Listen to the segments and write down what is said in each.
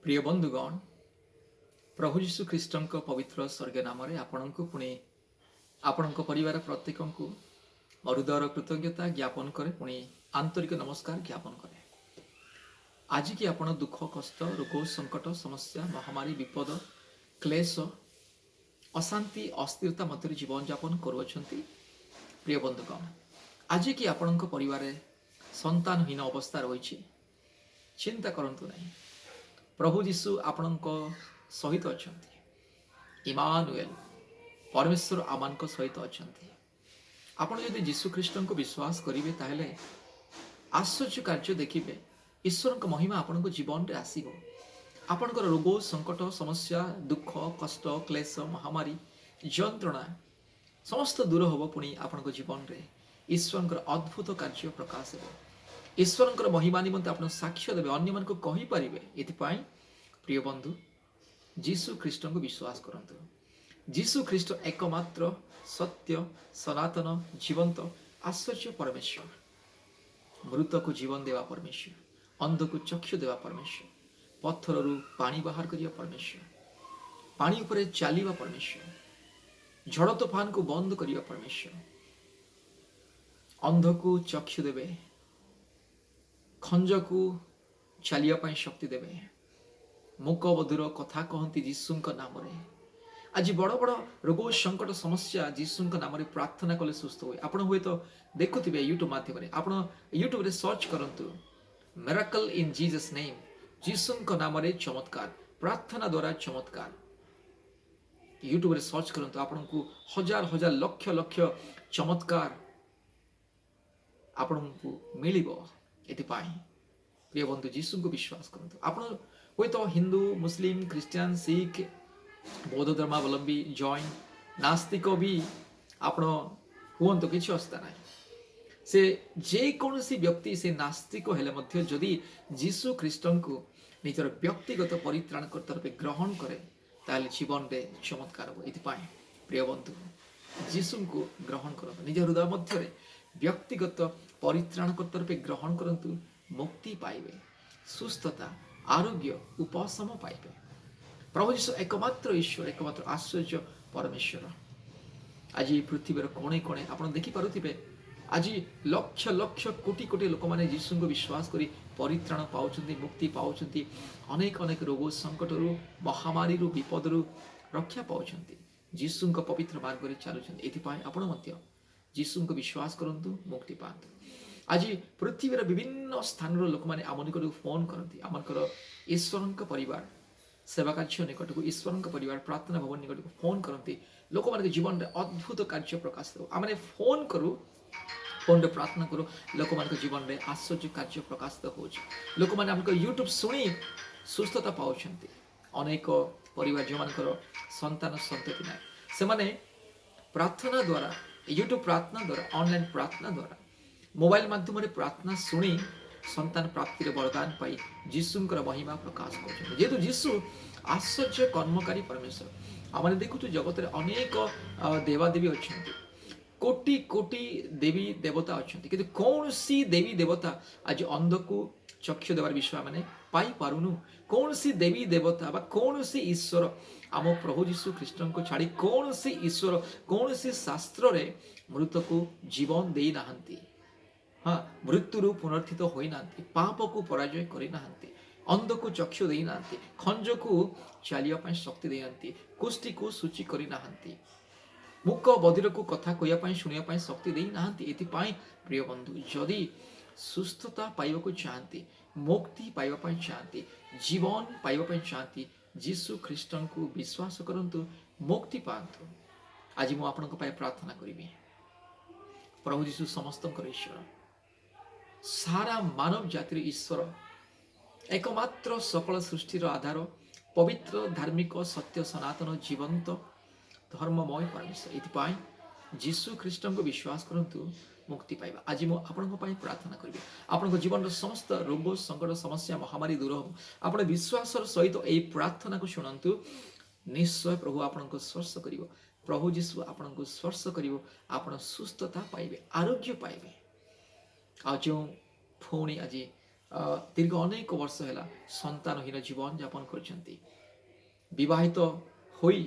प्रिय बंधुगण प्रभु यीशु ख्रीष्ट पवित्र स्वर्ग नाम आपणको पुणी आपण परिवार प्रत्येक को हृदयर कृतज्ञता ज्ञापन करे पुणी आंतरिक नमस्कार ज्ञापन करे। आज की आपण दुख कष्ट रोग संकट समस्या महामारी विपद क्लेश अशांति अस्थिरता मध्य जीवन यापन करुछंती। प्रिय बंधुगण आज की आपण परिवार संतानहीन अवस्था रही चिंता करंतु नहीं। प्रभु यीशु आपणक सहित अछंती। इमानुएल परमेश्वर आमानक सहित अछंती। आपण यदि यीशु ख्रीष्ट को विश्वास करेंगे ताहले आश्चर्य कार्य देखिए। ईश्वर का महिमा आपण जीवन में आसो। आपणकर रोग संकट समस्या दुख कष्ट क्लेश महामारी जंत्रणा समस्त दूर हम पुणी आपण जीवन में ईश्वर अद्भुत कार्य प्रकाश हो। ईश्वर महिमा निमंते आप साक्ष्य देवे अन्य मान कहीपर। ये प्रिय बंधु जीशु ख्रीष्ट को विश्वास करंतु। जीशु ख्रीष्ट एकमात्र सत्य सनातन जीवंत आश्चर्य परमेश्वर। मृत को जीवन देवा परमेश्वर अंध को चक्षु देवा परमेश्वर पत्थर पानी बाहर करिया परमेश्वर पानी उपरे चलिबा परमेश्वर झड़ तूफान को बंद करिया परमेश्वर अंध को चक्षु देवे खंज को चलिया शक्ति देवे मुक बधुर कथा कहती जीशु नाम। आज बड़ बड़ रोग संकट समस्या जीशु नाम प्रार्थना कले सुस्थ हुए। आप हुए तो देखुवे यूट्यूब माध्यम आप यूट्यूब रे सर्च करंतु मिरेकल इन जीसस नेम जीशु नाम चमत्कार प्रार्थना द्वारा चमत्कार यूट्यूब रे सर्च करंतु आपन को हजार हजार लक्ष लक्ष चमत्कार आपन को मिलिबो। एतिपाई प्रिय बंधु जीशु को विश्वास करंतु। आपण हुए तो हिंदू मुस्लिम क्रिश्चियन सिख बौद्ध धर्मावलंबी जैन नास्तिक भी आपण हूँ तो किसी अवस्था ना से जेकोसी व्यक्ति से नास्तिक हेले मध्य जदि जीशु ख्रीष्ट को निजर व्यक्तिगत परित्राणकर्ता रूपे ग्रहण करे ताले जीवन में चमत्कार हो। ये प्रिय बंधु जीशु को ग्रहण करंतु निज हृदय मध्य व्यक्तिगत परित्राणकर्ता रूपे ग्रहण करंतु मुक्ति पाइबे सुस्थता आरोग्य उपशम पाइबे। प्रभु यीशु एकमात्र ईश्वर एकमात्र आश्चर्य परमेश्वर। आज पृथ्वीर कोणे कोणे आप देखिपे आज लक्ष लक्ष कोटि कोटि लोक मैंने जीशु को विश्वास करी परित्राण पाँच मुक्ति पाँच अनेक अनेक रोग संकट महामारी विपद रक्षा पाँच जीशु पवित्र मार्ग में चलुँच। ये जीशु को विश्वास करंतु मुक्ति पातु। आज पृथ्वीर विभिन्न स्थान लोक मैंने आम निकट फोन करती आमर ईश्वर परिवार सेवा कार्य निकट को ईश्वर परिवार प्रार्थना भवन निकट को फोन करती लोक मान जीवन में अद्भुत कार्य प्रकाश हो। आम फोन करूँ फोन प्रार्थना करूँ लोक मान जीवन में आश्चर्य कार्य प्रकाशित हो। लोक मैंने आम यूट्यूब शुणी सुस्थता पाँच अनेक परिवार जो मान संतान संतति ना से प्रार्थना द्वारा यूट्यूब प्रार्थना द्वारा ऑनलाइन प्रार्थना द्वारा मोबाइल माध्यम प्रार्थना शुणी संतान प्राप्ति वरदान पाई जीशुंकर महिमा प्रकाश कर। जेहेतु जीशु आश्चर्य कर्मकारी परमेश्वर आम देखु जगत में अनेक देवादेवी अच्छा कोटि कोटि देवी देवता अच्छा कि कौन सी देवी देवता आज अंध को चक्षु देवार विषय आम पाई पारुनु। कौन सी देवी देवता बा कौन सी ईश्वर आम प्रभु यीशु ख्रीष्ट को छाड़ी कौन सी ईश्वर कौन सी शास्त्र रे मृत को जीवन दे नाहंती। हाँ मृत्यु पुनर्थित होना पाप को पराजय करना अंध को चक्षु देना खंज को चलिया शक्ति देना कुष्टि को सूची करना मुक बधिर को कथा कहवाई शुणा शक्ति देना। ये प्रिय बंधु जदि सुस्थता पाइबा चाहती मुक्ति पाइबा चाहती जीवन पाइबा चाहती जीशु ख्रीष्ट को विश्वास करंतु मुक्ति पातु। आज मुझे आपण प्रार्थना करी प्रभु जीशु समस्त ईश्वर सारा मानव जातिर ईश्वर एकमात्र सकल सृष्टिर आधार पवित्र धार्मिक सत्य सनातन जीवंत धर्ममय परमेश्वर। ये जीशु ख्रीष्ट को विश्वास करंतु मुक्ति पाइबा। आज मुझे प्रार्थना करी आपण जीवन समस्त रोग संकट समस्या महामारी दूर हो। आप विश्वास सहित यही प्रार्थना को शुणु निश्चय प्रभु आपन स्पर्श कर प्रभु जीशु आपन को स्पर्श कर आप सुस्थता पाइबे आरोग्य पाइबे। आज पुणी आज ଦୀର୍ଘ ଅନେକ ବର୍ଷ ହେଲା ସନ୍ତାନହୀନ ଜୀବନ ଯାପନ କରିଛନ୍ତି। ବିବାହିତ ହୋଇ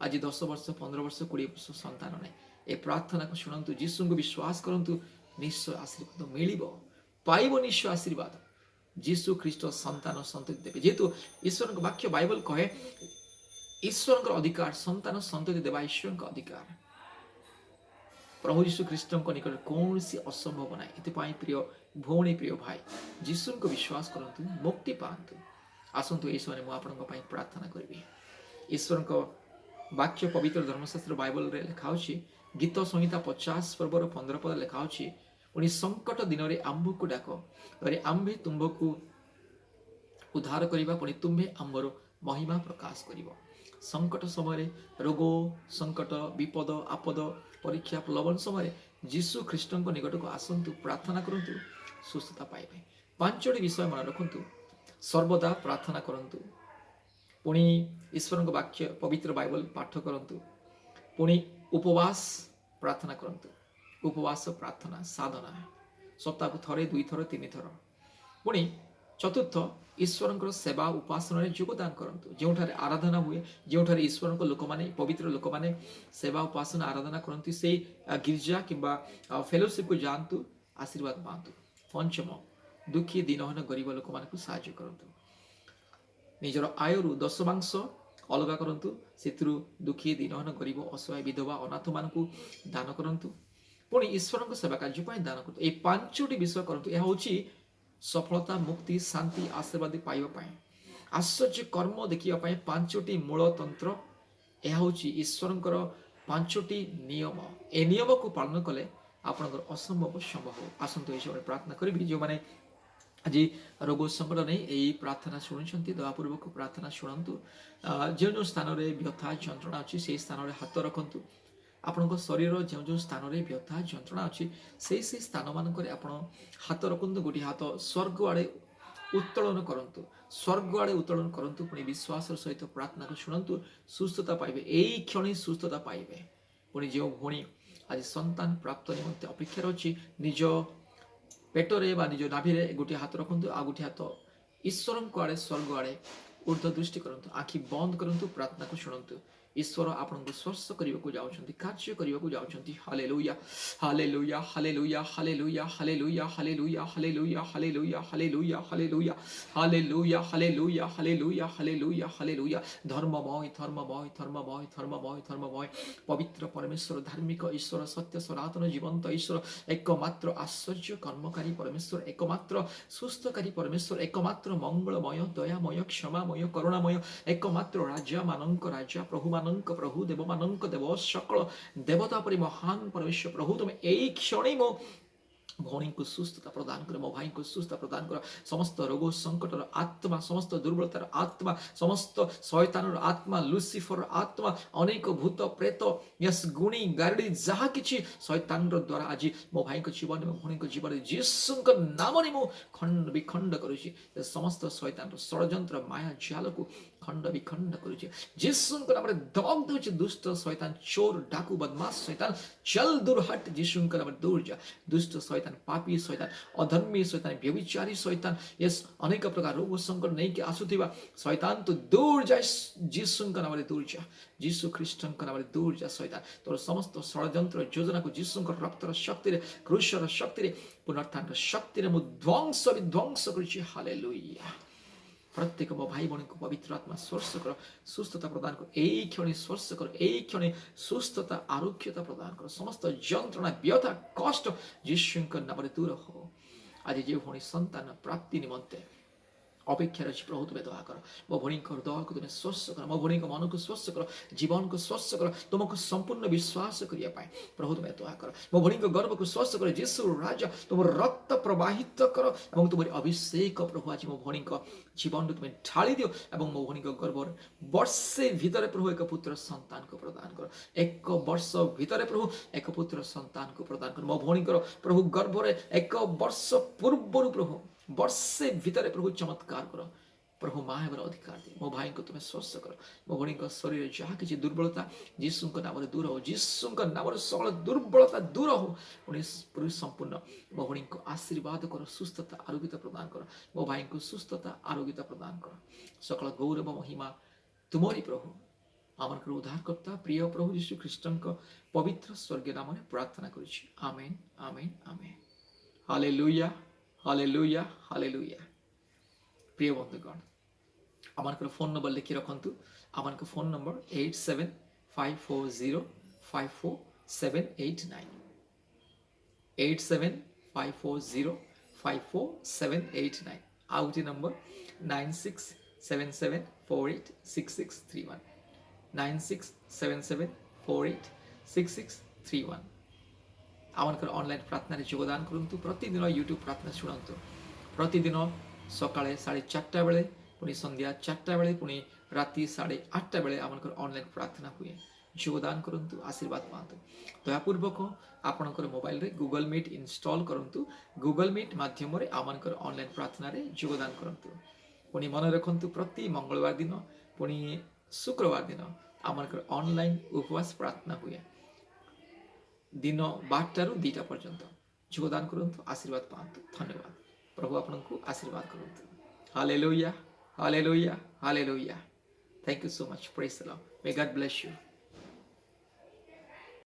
ଆଜି 10 ବର୍ଷ 15 ବର୍ଷ 20 ବର୍ଷ ସନ୍ତାନ ନାହିଁ। ଏ ପ୍ରାର୍ଥନାକୁ ଶୁଣନ୍ତୁ, ଯୀଶୁଙ୍କୁ ବିଶ୍ୱାସ କରନ୍ତୁ, ନିଶ୍ଚୟ ଆଶୀର୍ବାଦ ମିଳିବ, ପାଇବ ନିଶ୍ଚୟ ଆଶୀର୍ବାଦ। ଯୀଶୁ ଖ୍ରୀଷ୍ଟ ସନ୍ତାନ ସନ୍ତତି ଦେବେ। ଯେହେତୁ ଈଶ୍ୱରଙ୍କ ବାକ୍ୟ ବାଇବଲ କହେ ଈଶ୍ୱରଙ୍କର ଅଧିକାର, ସନ୍ତାନ ସନ୍ତତି ଦେବା ଈଶ୍ୱରଙ୍କ ଅଧିକାର। ପ୍ରଭୁ ଯୀଶୁ ଖ୍ରୀଷ୍ଟଙ୍କ ନିକଟରେ କୌଣସି ଅସମ୍ଭବ ନାହିଁ। ଏଥିପାଇଁ ପ୍ରିୟ ଭଉଣୀ, ପ୍ରିୟ ଭାଇ, ଯୀଶୁଙ୍କୁ ବିଶ୍ୱାସ କରନ୍ତୁ, ମୁକ୍ତି ପାଆନ୍ତୁ। ଆସନ୍ତୁ ଏହି ସମୟରେ ମୁଁ ଆପଣଙ୍କ ପାଇଁ ପ୍ରାର୍ଥନା କରିବି। ଈଶ୍ୱରଙ୍କ ବାକ୍ୟ ପବିତ୍ର ଧର୍ମଶାସ୍ତ୍ର ବାଇବଲରେ ଲେଖା ଅଛି, ଗୀତ ସଂହିତା 50 ପର୍ବର 15 ପଦ ଲେଖା ଅଛି, ପୁଣି ସଙ୍କଟ ଦିନରେ ଆମ୍ଭକୁ ଡାକ, ପରେ ଆମ୍ଭେ ତୁମ୍ଭକୁ ଉଦ୍ଧାର କରିବା, ପୁଣି ତୁମ୍ଭେ ଆମ୍ଭର ମହିମା ପ୍ରକାଶ କରିବ। ସଙ୍କଟ ସମୟରେ, ରୋଗ ସଙ୍କଟ, ବିପଦ ଆପଦ, ପରୀକ୍ଷା ପ୍ରଲୋଭନ ସମୟରେ ଯୀଶୁ ଖ୍ରୀଷ୍ଟଙ୍କ ନିକଟକୁ ଆସନ୍ତୁ, ପ୍ରାର୍ଥନା କରନ୍ତୁ, ସୁସ୍ଥତା ପାଇବେ। 5ଟି ବିଷୟ ମନେ ରଖନ୍ତୁ। ସର୍ବଦା ପ୍ରାର୍ଥନା କରନ୍ତୁ, ପୁଣି ଈଶ୍ୱରଙ୍କ ବାକ୍ୟ ପବିତ୍ର ବାଇବଲ ପାଠ କରନ୍ତୁ, ପୁଣି ଉପବାସ ପ୍ରାର୍ଥନା କରନ୍ତୁ। ଉପବାସ ପ୍ରାର୍ଥନା ସାଧନା ସପ୍ତାହକୁ ଥରେ 2 ଥର 3 ଥର। ପୁଣି ଚତୁର୍ଥ, ଈଶ୍ୱରଙ୍କର ସେବା ଉପାସନାରେ ଯୋଗଦାନ କରନ୍ତୁ। ଯେଉଁଠାରେ ଆରାଧନା ହୁଏ, ଯେଉଁଠାରେ ଈଶ୍ୱରଙ୍କ ଲୋକମାନେ, ପବିତ୍ର ଲୋକମାନେ ସେବା ଉପାସନା ଆରାଧନା କରନ୍ତି, ସେଇ ଗିର୍ଜା କିମ୍ବା ଫେଲୋସିପକୁ ଯାଆନ୍ତୁ, ଆଶୀର୍ବାଦ ପାଆନ୍ତୁ। ପଞ୍ଚମ, ଦୁଃଖୀ ଦିନହୀନ ଗରିବ ଲୋକମାନଙ୍କୁ ସାହାଯ୍ୟ କରନ୍ତୁ। ନିଜର ଆୟରୁ 10% ଅଲଗା କରନ୍ତୁ, ସେଥିରୁ ଦୁଃଖୀ ଦିନହୀନ ଗରିବ ଅସହାୟ ବିଧବା ଅନାଥମାନଙ୍କୁ ଦାନ କରନ୍ତୁ। ପୁଣି ଈଶ୍ୱରଙ୍କ ସେବା କାର୍ଯ୍ୟ ପାଇଁ ଦାନ କରନ୍ତୁ। এই 5ଟି ବିଷୟ କରନ୍ତୁ। ଏହା ହେଉଛି ସଫଳତା, ମୁକ୍ତି, ଶାନ୍ତି, ଆଶୀର୍ବାଦ ପାଇବା ପାଇଁ, ଆଶ୍ଚର୍ଯ୍ୟ କର୍ମ ଦେଖିବା ପାଇଁ 5ଟି ମୂଳ ତନ୍ତ୍ର। ଏହା ହେଉଛି ଈଶ୍ୱରଙ୍କର 5ଟି ନିୟମ। ଏ ନିୟମକୁ ପାଳନ କଲେ ଆପଣଙ୍କର ଅସମ୍ଭବ ସମ୍ଭବ। ଆସନ୍ତୁ ଏହି ସମୟରେ ପ୍ରାର୍ଥନା କରିବି। ଯେଉଁମାନେ ଆଜି ରୋଗ ସଙ୍କଟ ନେଇ ଏହି ପ୍ରାର୍ଥନା ଶୁଣୁଛନ୍ତି, ଦୟାପୂର୍ବକ ପ୍ରାର୍ଥନା ଶୁଣନ୍ତୁ। ଯେଉଁ ଯେଉଁ ସ୍ଥାନରେ ବ୍ୟଥା ଯନ୍ତ୍ରଣା ଅଛି, ସେହି ସ୍ଥାନରେ ହାତ ରଖନ୍ତୁ। ଆପଣଙ୍କ ଶରୀରର ଯେଉଁ ଯେଉଁ ସ୍ଥାନରେ ବ୍ୟଥା ଯନ୍ତ୍ରଣା ଅଛି, ସେହି ସ୍ଥାନମାନଙ୍କରେ ଆପଣ ହାତ ରଖନ୍ତୁ। ଗୋଟିଏ ହାତ ସ୍ୱର୍ଗ ଆଡ଼େ ଉତ୍ତୋଳନ କରନ୍ତୁ, ସ୍ୱର୍ଗ ଆଡ଼େ ଉତ୍ତୋଳନ କରନ୍ତୁ। ପୁଣି ବିଶ୍ୱାସର ସହିତ ପ୍ରାର୍ଥନାକୁ ଶୁଣନ୍ତୁ, ସୁସ୍ଥତା ପାଇବେ, ଏଇ କ୍ଷଣି ସୁସ୍ଥତା ପାଇବେ। ପୁଣି ଯେଉଁ ଭଉଣୀ ଆଜି ସନ୍ତାନ ପ୍ରାପ୍ତ ନିମନ୍ତେ ଅପେକ୍ଷାରେ ଅଛି, ନିଜ ପେଟରେ ବା ନିଜ ନାଭିରେ ଗୋଟିଏ ହାତ ରଖନ୍ତୁ, ଆଉ ଗୋଟିଏ ହାତ ଈଶ୍ୱରଙ୍କ ଆଡ଼େ, ସ୍ୱର୍ଗ ଆଡ଼େ ଉର୍ଦ୍ଧ୍ୱ ଦୃଷ୍ଟି କରନ୍ତୁ। ଆଖି ବନ୍ଦ କରନ୍ତୁ, ପ୍ରାର୍ଥନାକୁ ଶୁଣନ୍ତୁ। ଈଶ୍ୱର ଆପଣଙ୍କୁ ସ୍ପର୍ଶ କରିବାକୁ ଯାଉଛନ୍ତି, କାର୍ଯ୍ୟ କରିବାକୁ ଯାଉଛନ୍ତି। Hallelujah, hallelujah, hallelujah, hallelujah, hallelujah, hallelujah, hallelujah, hallelujah, hallelujah, hallelujah, hallelujah, hallelujah, hallelujah, hallelujah, hallelujah. ଧର୍ମମୟ, ଧର୍ମମୟ, ଧର୍ମମୟ, ଧର୍ମମୟ, ଧର୍ମମୟ, ପବିତ୍ର ପରମେଶ୍ୱର, ଧାର୍ମିକ ଈଶ୍ୱର, ସତ୍ୟ ସନାତନ ଜୀବନ୍ତ ଈଶ୍ୱର, একমাত্র আশ্চর্য কর্মকারী পরমেশ্বর, একমাত্র সুস্থকারী পরমেশ্বর, একমাত্র মঙ্গলময়, দয়াময়, ক্ষমাময়, করুণাময়, একমাত্র রাজা ମାନଙ୍କ ରାଜା, ପ୍ରଭୁ ମାନଙ୍କ ପ୍ରଭୁ, ଦେବ ମାନଙ୍କ ଦେବ, ସକଳ ଦେବତା ପରି ମହାନ ପରମେଶ୍ୱର ପ୍ରଭୁ, ତୁମେ ଏଇ କ୍ଷଣି ମୋ ଭଉଣୀଙ୍କୁ ସୁସ୍ଥତା ପ୍ରଦାନ କର, ମୋ ଭାଇଙ୍କୁ ସୁସ୍ଥତା ପ୍ରଦାନ କର। ସମସ୍ତ ରୋଗ ସଙ୍କଟର ଆତ୍ମା, ସମସ୍ତ ଦୁର୍ବଳତାର ଆତ୍ମା, ସମସ୍ତ ଶୟତାନର ଆତ୍ମା, ଲୁସିଫର ଆତ୍ମା, ଅନେକ ଭୂତ ପ୍ରେତ, ଗୁଣି ଗାରଡ଼ି, ଯାହା କିଛି ଶୟତାନର ଦ୍ୱାରା ଆଜି ମୋ ଭାଇଙ୍କ ଜୀବନରେ, ମୋ ଭଉଣୀଙ୍କ ଜୀବନରେ ଯୀଶୁଙ୍କ ନାମରେ ମୁଁ ଖଣ୍ଡ ବିଖଣ୍ଡ କରୁଛି। ସମସ୍ତ ଶୟତାନର ଷଡ଼ଯନ୍ତ୍ର ମାୟା ଜାଲକୁ ଖଣ୍ଡ ବିଖଣ୍ଡ କରୁଛି ଯୀଶୁଙ୍କ ନାମରେ। ଦଗ୍ଧ ହେଉଛି ଦୁଷ୍ଟ ଶୟତାନ, ଚୋର ଡାକୁ ବଦମାସ ଶୟତାନ, ଚଲ ଦୂର ହଟ, ଯୀଶୁଙ୍କ ନାମରେ ଦୂର ଯା। ଦୁଷ୍ଟ ଶୟତାନ, ପାପୀ ଶୟତାନ, ଅଧର୍ମୀ ଶୟତାନ, ବ୍ୟଭିଚାରୀ ଶୟତାନ, ଅନେକ ପ୍ରକାର ରୋଗ ସଙ୍କଟ ନେଇକି ଆସୁଥିବା ଶୟତାନ, ତୁ ଦୂର ଯା, ଯୀଶୁଙ୍କ ନାମରେ ଦୂର ଯା, ଯୀଶୁ ଖ୍ରୀଷ୍ଟଙ୍କ ନାମରେ ଦୂର ଯା। ଶୟତାନ ତୋର ସମସ୍ତ ଷଡ଼ଯନ୍ତ୍ର ଯୋଜନାକୁ ଯୀଶୁଙ୍କ ରକ୍ତର ଶକ୍ତିରେ, କ୍ରୁଶର ଶକ୍ତିରେ, ପୁନରୁତ୍ଥାନର ଶକ୍ତିରେ ମୁଁ ବିଧ୍ୱଂସ କରୁଛି। ହାଲେଲୁୟା। ପ୍ରତ୍ୟେକ ମୋ ଭାଇ ଭଉଣୀଙ୍କୁ ପବିତ୍ର ଆତ୍ମା ସ୍ପର୍ଶ କର, ସୁସ୍ଥତା ପ୍ରଦାନ କର, ଏଇ କ୍ଷଣି ସ୍ପର୍ଶ କର, ଏଇ କ୍ଷଣି ସୁସ୍ଥତା ଆରୋଗ୍ୟତା ପ୍ରଦାନ କର। ସମସ୍ତ ଯନ୍ତ୍ରଣା, ବ୍ୟଥା, କଷ୍ଟ ଯୀଶୁଙ୍କ ନାମରେ ଦୂର ହଉ। ଆଜି ଯେଉଁ ଭଉଣୀ ସନ୍ତାନ ପ୍ରାପ୍ତି ନିମନ୍ତେ ଅପେକ୍ଷାରେ ଅଛି, ପ୍ରଭୁ ତୁମେ ଦୟା କର। ମୋ ଭଉଣୀଙ୍କ ହୃଦୟକୁ ତୁମେ ସ୍ପର୍ଶ କର, ମୋ ଭଉଣୀଙ୍କ ମନକୁ ସ୍ପର୍ଶ କର, ଜୀବନକୁ ସ୍ପର୍ଶ କର, ତୁମକୁ ସମ୍ପୂର୍ଣ୍ଣ ବିଶ୍ୱାସ କରିବା ପାଇଁ ପ୍ରଭୁ ତୁମେ ଦୟା କର। ମୋ ଭଉଣୀଙ୍କ ଗର୍ଭକୁ ସ୍ପର୍ଶ କର, ଯୀଶୁ ରାଜା ତୁମର ରକ୍ତ ପ୍ରବାହିତ କର ଏବଂ ତୁମର ଅଭିଷେକ ପ୍ରଭୁ ଆଜି ମୋ ଭଉଣୀଙ୍କ ଜୀବନରେ ତୁମେ ଢାଳି ଦିଅ ଏବଂ ମୋ ଭଉଣୀଙ୍କ ଗର୍ଭରେ ବର୍ଷେ ଭିତରେ ପ୍ରଭୁ ଏକ ପୁତ୍ର ସନ୍ତାନକୁ ପ୍ରଦାନ କର। 1 ବର୍ଷ ଭିତରେ ପ୍ରଭୁ ଏକ ପୁତ୍ର ସନ୍ତାନକୁ ପ୍ରଦାନ କର। ମୋ ଭଉଣୀଙ୍କର ପ୍ରଭୁ ଗର୍ଭରେ 1 ବର୍ଷ ପୂର୍ବରୁ ପ୍ରଭୁ ବର୍ଷେ ଭିତରେ ପ୍ରଭୁ ଚମତ୍କାର କର। ପ୍ରଭୁ ମା ହେବାର ଅଧିକାର ଦିଅ। ମୋ ଭାଇଙ୍କୁ ତୁମେ ସ୍ୱସ୍ଥ କର। ମୋ ଭଉଣୀଙ୍କ ଶରୀରରେ ଯାହା କିଛି ଦୁର୍ବଳତା ଯୀଶୁଙ୍କ ନାମରେ ଦୂର ହଉ। ଯୀଶୁଙ୍କ ନାମରେ ସକଳ ଦୁର୍ବଳତା ଦୂର ହଉ। ପୁଣି ସମ୍ପୂର୍ଣ୍ଣ ମୋ ଭଉଣୀଙ୍କୁ ଆଶୀର୍ବାଦ କର, ସୁସ୍ଥତା ଆରୋଗ୍ୟତା ପ୍ରଦାନ କର। ମୋ ଭାଇଙ୍କୁ ସୁସ୍ଥତା ଆରୋଗ୍ୟତା ପ୍ରଦାନ କର। ସକଳ ଗୌରବ ମହିମା ତୁମରି ପ୍ରଭୁ ଆମଙ୍କର ଉଦ୍ଧାରକର୍ତ୍ତା ପ୍ରିୟ ପ୍ରଭୁ ଯୀଶୁ ଖ୍ରୀଷ୍ଟଙ୍କ ପବିତ୍ର ସ୍ୱର୍ଗୀୟ ନାମରେ ପ୍ରାର୍ଥନା କରୁଛି। Amen, amen, amen. Hallelujah, hallelujah, hallelujah. ପ୍ରିୟ ବନ୍ଧୁଗଣ, ଆମମାନଙ୍କର ଫୋନ୍ ନମ୍ବର ଲେଖି ରଖନ୍ତୁ। ଆମମାନଙ୍କ ଫୋନ୍ ନମ୍ବର 8754054789, 8754054789। ଆଉ ଗୋଟେ ନମ୍ବର 9677486631, 9677486631। ଆମମାନଙ୍କର ଅନଲାଇନ୍ ପ୍ରାର୍ଥନାରେ ଯୋଗଦାନ କରନ୍ତୁ। ପ୍ରତିଦିନ ୟୁଟ୍ୟୁବ୍ ପ୍ରାର୍ଥନା ଶୁଣନ୍ତୁ। ପ୍ରତିଦିନ ସକାଳେ 4:30 ବେଳେ, ପୁଣି ସନ୍ଧ୍ୟା 4ଟା ବେଳେ, ପୁଣି ରାତି 8:30 ବେଳେ ଆମମାନଙ୍କର ଅନଲାଇନ୍ ପ୍ରାର୍ଥନା ହୁଏ। ଯୋଗଦାନ କରନ୍ତୁ, ଆଶୀର୍ବାଦ ପାଆନ୍ତୁ। ଦୟାପୂର୍ବକ ଆପଣଙ୍କର ମୋବାଇଲରେ ଗୁଗଲ୍ ମିଟ୍ ଇନଷ୍ଟଲ୍ କରନ୍ତୁ। ଗୁଗଲ୍ ମିଟ୍ ମାଧ୍ୟମରେ ଆମମାନଙ୍କର ଅନଲାଇନ୍ ପ୍ରାର୍ଥନାରେ ଯୋଗଦାନ କରନ୍ତୁ। ପୁଣି ମନେ ରଖନ୍ତୁ, ପ୍ରତି ମଙ୍ଗଳବାର ଦିନ ପୁଣି ଶୁକ୍ରବାର ଦିନ ଆମମାନଙ୍କର ଅନଲାଇନ୍ ଉପବାସ ପ୍ରାର୍ଥନା ହୁଏ, ଦିନ 12ଟାରୁ 2ଟା ପର୍ଯ୍ୟନ୍ତ। ଯୋଗଦାନ କରନ୍ତୁ, ଆଶୀର୍ବାଦ ପାଆନ୍ତୁ। ଧନ୍ୟବାଦ। ପ୍ରଭୁ ଆପଣଙ୍କୁ ଆଶୀର୍ବାଦ କରନ୍ତୁ। Hallelujah, hallelujah, hallelujah. Thank you so much. Praise the Lord. May God bless you.